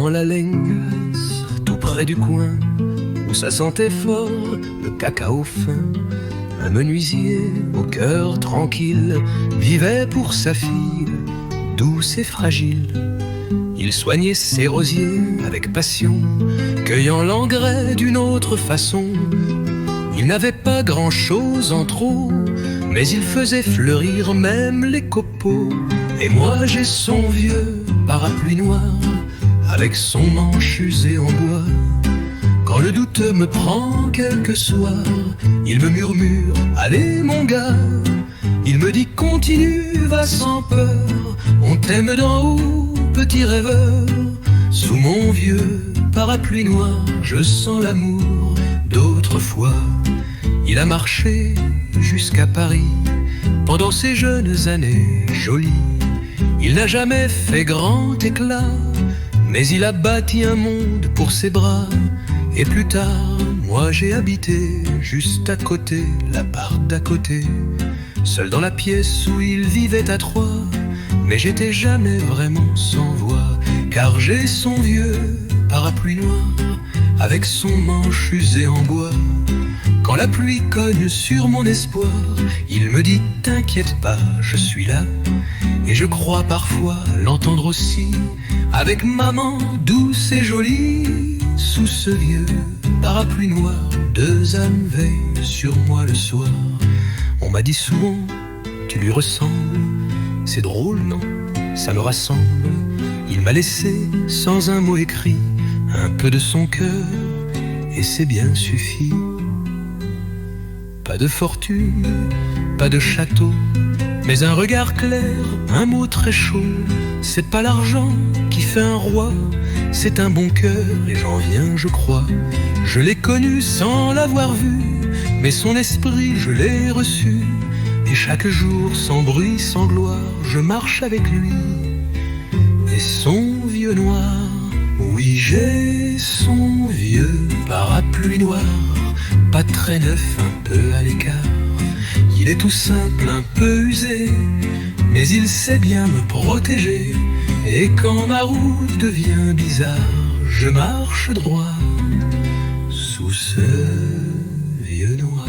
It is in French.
dans la Lengasse, tout près du coin où ça sentait fort le cacao fin. Un menuisier au cœur tranquille vivait pour sa fille, douce et fragile. Il soignait ses rosiers avec passion, cueillant l'engrais d'une autre façon. Il n'avait pas grand-chose en trop, mais il faisait fleurir même les copeaux. Et moi j'ai son vieux parapluie noir, avec son manche usé en bois. Quand le doute me prend quelques soirs, il me murmure « Allez mon gars !» Il me dit « Continue, va sans peur, on t'aime d'en haut, petit rêveur !» Sous mon vieux parapluie noir, je sens l'amour d'autrefois. Il a marché jusqu'à Paris pendant ses jeunes années jolies. Il n'a jamais fait grand éclat, mais il a bâti un monde pour ses bras. Et plus tard, moi j'ai habité juste à côté, l'appart d'à côté, seul dans la pièce où il vivait à trois. Mais j'étais jamais vraiment sans voix, car j'ai son vieux parapluie noir, avec son manche usé en bois. Quand la pluie cogne sur mon espoir, il me dit « T'inquiète pas, je suis là ». Et je crois parfois l'entendre aussi, avec maman douce et jolie. Sous ce vieux parapluie noir, deux âmes veillent sur moi le soir. On m'a dit souvent, tu lui ressembles. C'est drôle, non? Ça me rassemble. Il m'a laissé sans un mot écrit un peu de son cœur, et c'est bien suffi. Pas de fortune, pas de château, mais un regard clair, un mot très chaud. C'est pas l'argent qui fait un roi, c'est un bon cœur et j'en viens, je crois. Je l'ai connu sans l'avoir vu, mais son esprit je l'ai reçu. Et chaque jour, sans bruit, sans gloire, je marche avec lui. Et son vieux noir, oui j'ai son vieux parapluie noir, pas très neuf, un peu à l'écart. Il est tout simple, un peu usé, mais il sait bien me protéger. Et quand ma route devient bizarre, je marche droit sous ce vieux noir.